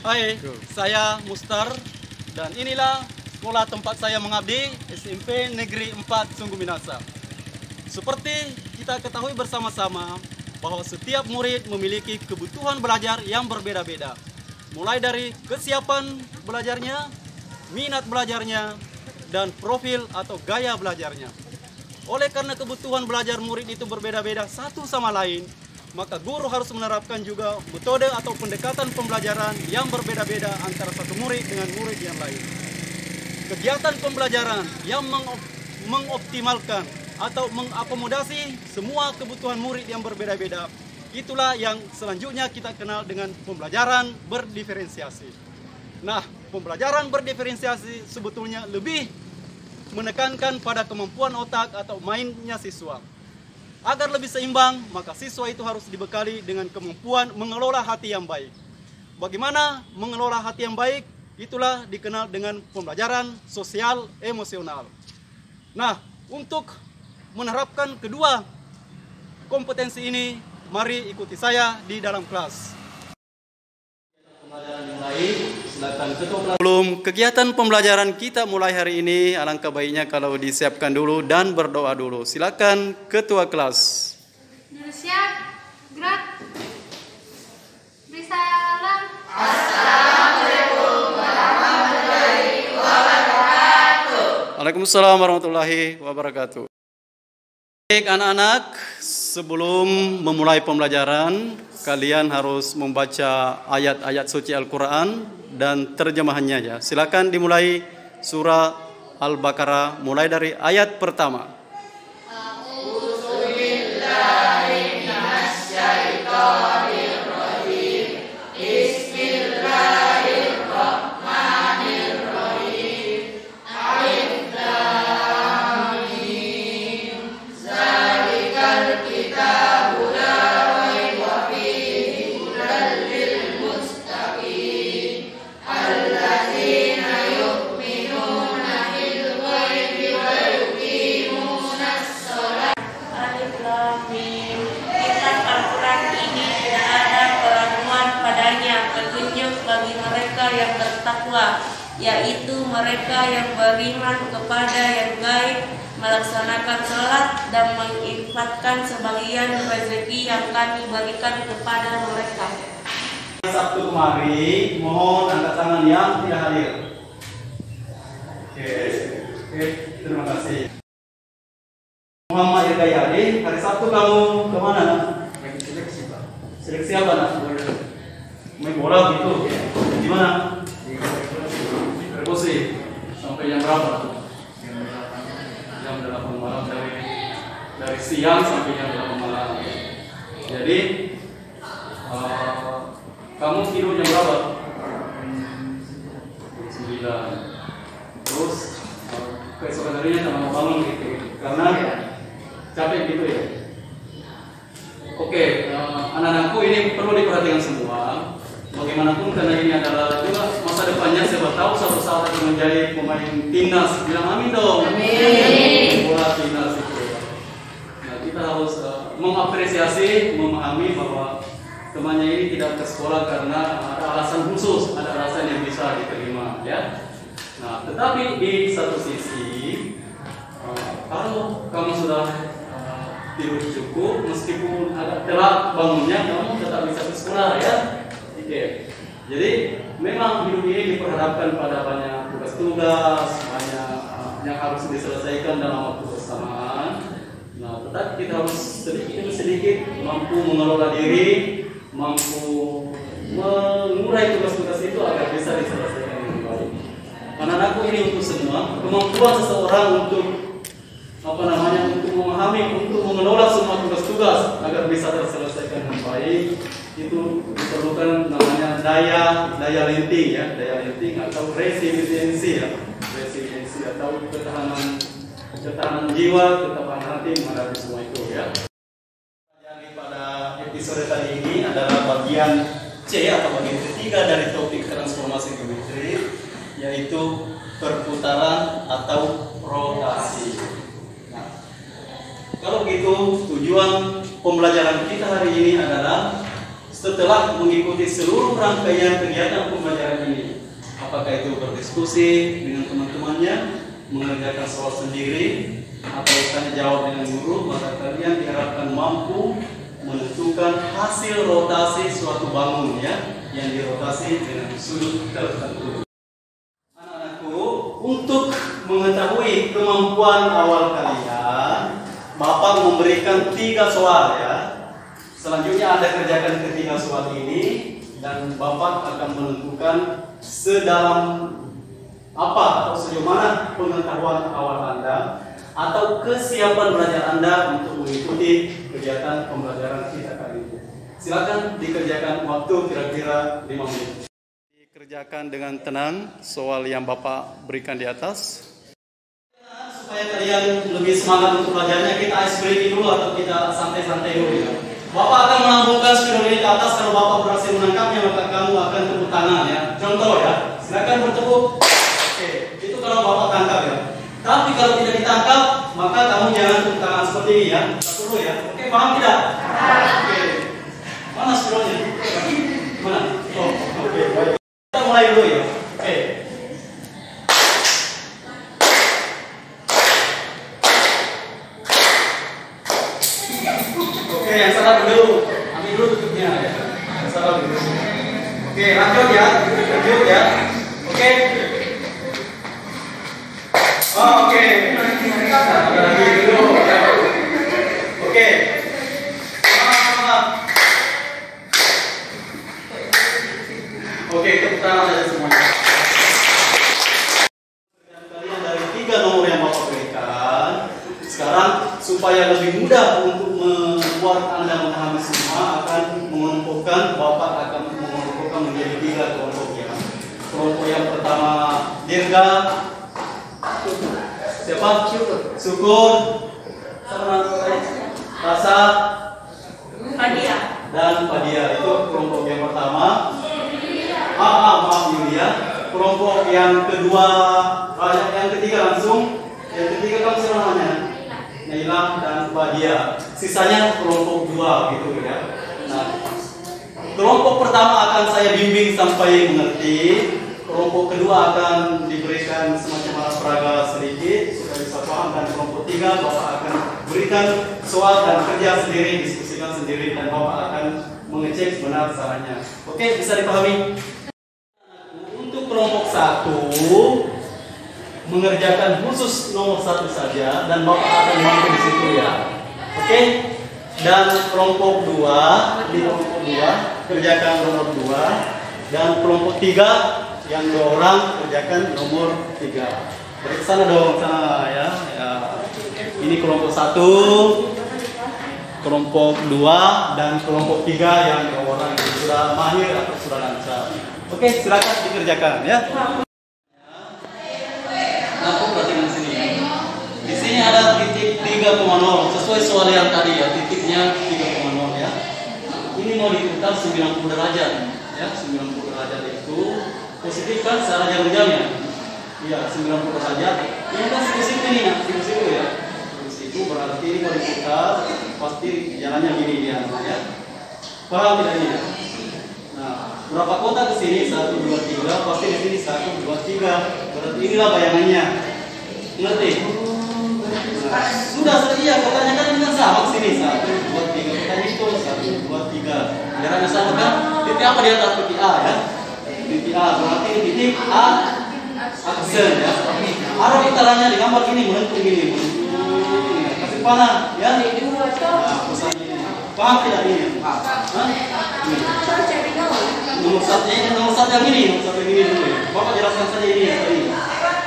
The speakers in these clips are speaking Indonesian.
Hai, saya Mustar dan inilah sekolah tempat saya mengabdi, SMP Negeri 4 Sungguh Minasa. Seperti kita ketahui bersama-sama bahwa setiap murid memiliki kebutuhan belajar yang berbeda-beda. Mulai dari kesiapan belajarnya, minat belajarnya, dan profil atau gaya belajarnya. Oleh karena kebutuhan belajar murid itu berbeda-beda satu sama lain, maka guru harus menerapkan juga metode atau pendekatan pembelajaran yang berbeda-beda antara satu murid dengan murid yang lain. Kegiatan pembelajaran yang mengoptimalkan atau mengakomodasi semua kebutuhan murid yang berbeda-beda, itulah yang selanjutnya kita kenal dengan pembelajaran berdiferensiasi. Nah, pembelajaran berdiferensiasi sebetulnya lebih menekankan pada kemampuan otak atau mindnya siswa. Agar lebih seimbang, maka siswa itu harus dibekali dengan kemampuan mengelola hati yang baik. Bagaimana mengelola hati yang baik? Itulah dikenal dengan pembelajaran sosial emosional. Nah, untuk menerapkan kedua kompetensi ini, mari ikuti saya di dalam kelas. Sebelum kegiatan pembelajaran kita mulai hari ini, alangkah baiknya kalau disiapkan dulu dan berdoa dulu. Silakan ketua kelas. Siap, gerak. Beri salam. Assalamualaikum warahmatullahi wabarakatuh. Waalaikumsalam warahmatullahi wabarakatuh. Baik anak-anak, sebelum memulai pembelajaran, kalian harus membaca ayat-ayat suci Al-Quran dan terjemahannya ya. Silakan dimulai surah Al-Baqarah mulai dari ayat pertama. Yaitu mereka yang beriman kepada yang gaib, melaksanakan sholat dan menginfakkan sebagian rezeki yang kami berikan kepada mereka. Sabtu kemari, mohon angkat tangan yang tidak hadir. Oke, terima kasih. Muhammad Irgayadi, hari Sabtu kamu kemana nak? Lagi seleksi Pak. Seleksi apa nak? Main bola gitu. Di mana? Reposi. Sampai jam berapa? Jam 8 malam, dari siang sampai jam 8 malam. Jadi kamu tidur jam berapa? 9. Terus keesokan harinya sama mau bangun gitu. Karena capek gitu ya. Oke, anak-anakku ini perlu diperhatikan semua. Bagaimanapun karena ini adalah juga masa depannya, siapa tahu suatu saat akan menjadi pemain timnas. Bilang amin dong. Amin. Bola timnas itu. Nah, kita harus mengapresiasi, memahami bahwa temannya ini tidak ke sekolah karena ada alasan khusus, ada alasan yang bisa diterima, ya. Nah, tetapi di satu sisi, kalau kamu sudah tidur cukup, meskipun agak telat bangunnya, kamu tetap bisa ke sekolah, ya. Oke, jadi memang hidup ini diperhadapkan pada banyak tugas-tugas, banyak yang harus diselesaikan dalam waktu bersamaan. Nah, tetapi kita harus sedikit demi sedikit mampu mengelola diri, mampu mengurai tugas-tugas itu agar bisa diselesaikan dengan baik. Anak-anakku ini untuk semua, kemampuan seseorang untuk untuk memahami, untuk mengelola semua tugas-tugas agar bisa terselesaikan dengan baik, itu diperlukan namanya daya lenting ya, daya lenting atau resiliensi ya, resiliensi atau ketahanan jiwa, ketahanan hati menghadapi semua itu ya. Yang pada episode kali ini adalah bagian C atau bagian ketiga dari topik transformasi geometri, yaitu perputaran atau rotasi. Nah, kalau begitu tujuan pembelajaran kita hari ini adalah setelah mengikuti seluruh rangkaian kegiatan pembelajaran ini. Apakah itu berdiskusi dengan teman-temannya, mengerjakan soal sendiri, atau tanya jawab dengan guru, maka kalian diharapkan mampu menentukan hasil rotasi suatu bangun ya, yang dirotasi dengan sudut tertentu. Anak-anakku, untuk mengetahui kemampuan awal kalian, Bapak memberikan 3 soal ya. Selanjutnya Anda kerjakan ketiga soal ini dan Bapak akan menentukan sedalam apa atau sejauh mana pengetahuan awal Anda atau kesiapan belajar Anda untuk mengikuti kegiatan pembelajaran kita kali ini. Silakan dikerjakan waktu kira-kira 5 menit. Dikerjakan dengan tenang soal yang Bapak berikan di atas. Supaya kalian lebih semangat untuk belajarnya, kita ice breaking dulu atau kita santai-santai dulu ya. Bapak akan melambungkan spidol ini ke atas. Kalau Bapak berhasil menangkapnya, maka kamu akan tepuk tangan ya. Contoh ya, silakan bertepuk. Oke, itu kalau Bapak tangkap ya. Tapi kalau tidak ditangkap, maka kamu jangan tepuk tangan seperti ini ya. Tak perlu ya. Oke, paham tidak? Oke. Mana spidolnya? Mana? Oh, oke. Kita mulai dulu ya. Oke. Oke, yang salah dulu. Ambil dulu tutupnya ya. Yang salah dulu. Oke, lanjut ya. Lanjut ya. Oke. Oh, oke. Lagi dulu. Oke. Oke, tepuk tangan saja semuanya. Kalian dari 3 nomor yang Bapak berikan. Sekarang supaya lebih mudah untuk membuat Anda memahami semua, akan mengelompokkan, Bapak akan mengelompokkan menjadi 3 kelompok ya. Kelompok yang pertama Dirga, siapa? Syukur, Rasa, Padia. dan Padia. Itu kelompok yang pertama. Maaf Yulia. Kelompok yang kedua, yang ketiga langsung. Yang ketiga kamu siapa namanya? Naila dan Padia. Sisanya kelompok 2 gitu ya. Nah, kelompok pertama akan saya bimbing sampai mengerti. Kelompok kedua akan diberikan semacam alat peraga sedikit supaya bisa paham, dan kelompok 3 Bapak akan berikan soal dan kerja sendiri, diskusikan sendiri, dan Bapak akan mengecek benar salahnya. Oke, bisa dipahami? Untuk kelompok 1 mengerjakan khusus nomor 1 saja, dan Bapak akan mampu di situ ya. Oke? Dan kelompok 2, di kelompok 2 kerjakan nomor 2, dan kelompok 3 yang 2 orang kerjakan nomor 3. Beri ke sana dong, sana ya. Ini kelompok 1, kelompok 2, dan kelompok 3 yang 2 orang yang sudah mahir atau sudah lancar. Oke, silakan dikerjakan ya. Aku perhatikan sini ya. Di sini ada titik 3,0 sesuai soal yang tadi ya, titiknya 3,0 ya. Ini mau diputar 90 derajat ya, 90 derajat itu positif kan secara jam-jamnya. Iya, 90 derajat. Ini kan siku ini nah, siku ya. Siku berarti ini mau diputar pasti jalannya gini dia ya. Paham tidak ini ya? Nah, berapa kotak ke sini? 1, 2, 3. Pasti di sini 1, 2, 3. Berarti inilah bayangannya. Ngerti? Nah, sudah iya, katanya kan ini sama ke sini 1, 2, 3. Katanya itu 1, 2, 3. Jaraknya sama kan? Titik apa di atas? Titik A ya. Titik A berarti titik A aksen ya. Arah putarannya di gambar gini, melentur gini. Kasih panah ya. Nah, pusat ini. Paham tidak ini? Nomor 1 ini, nomor 1 yang ini, nomor 1 yang ini dulu ya. Bapak jelaskan saja ini ya tadi.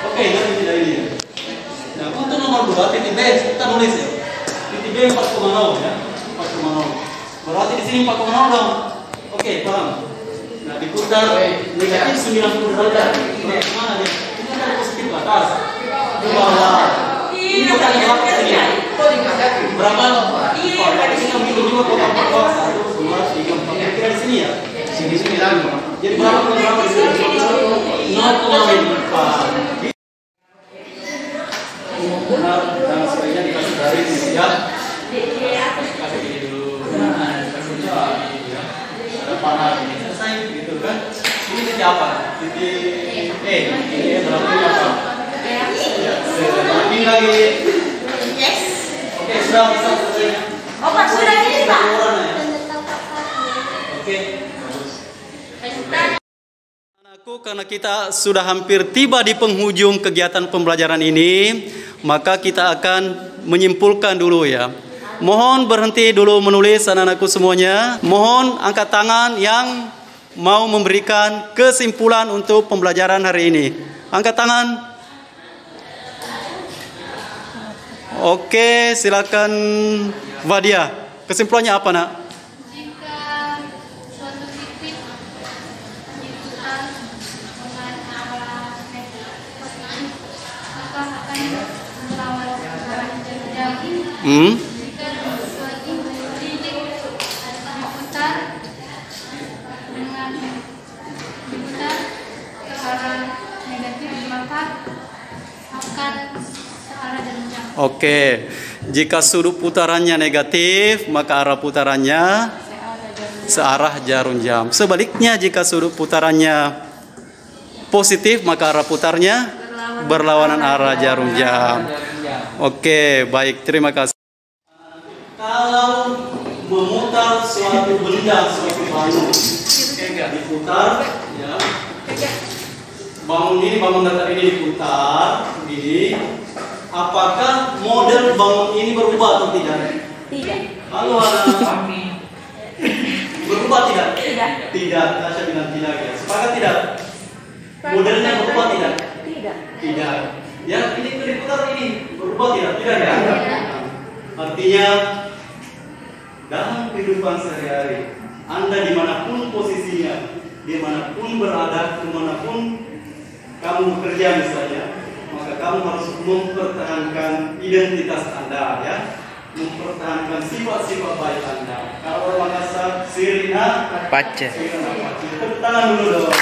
Oke, ngerti tidak ini ya. Nah, untuk nomor 2 titik B kita nulis ya. Titik B 4,0 ya. 4,0. Berarti di sini 4,0 dong. Oke, paham. Nah, diputar negatif 90 derajat. Berarti mana dia? Ini kan positif ke atas. Ke bawah. Ini bukan berapa ke sini? Berapa? Di sini ambil juga kotak bawah 1, 2, 3, 4. Kira di sini ya? Sini lagi. Jadi berapa di sini? 0,4. Benar, dan sebaiknya dikasih garis ya. Kasih gini dulu. Kasih ya. lagi. Yes. Oke, sudah bisa selesai. Oh, Pak, sudah bisa. Oke. Anakku, karena kita sudah hampir tiba di penghujung kegiatan pembelajaran ini, maka kita akan menyimpulkan dulu ya. Mohon berhenti dulu menulis anak-anakku semuanya. Mohon angkat tangan yang mau memberikan kesimpulan untuk pembelajaran hari ini. Angkat tangan. Oke, silakan Vadia. Kesimpulannya apa, Nak? Jika suatu titik diputar dengan arah positif, maka akan melawan arah jam. Jika suatu titik diputar ke arah negatif, maka akan searah jarum jam. Oke, jika sudut putarannya negatif, maka arah putarannya searah jarum jam. Sebaliknya, jika sudut putarannya positif, maka arah putarnya berlawanan arah jarum jam. Oke, baik, terima kasih. Kalau memutar suatu benda, suatu bangun, diputar, ya. Bangun datar ini diputar, ini. Apakah model bangun ini berubah atau tidak? Tidak. Halo anak. Berubah tidak? Tidak. Tidak. Saya bilang tidak ya. Sepakat tidak? Modelnya berubah tidak? Tidak. Tidak. Ya, ini diputar ini berubah tidak? Tidak ya? Artinya dalam kehidupan sehari-hari, Anda dimanapun posisinya, dimanapun berada, dimanapun kamu bekerja misalnya, maka kamu harus mempertahankan identitas Anda ya, mempertahankan sifat-sifat baik Anda. Kalau orang Makassar, Sirina Pace. Tepuk tangan dulu dong.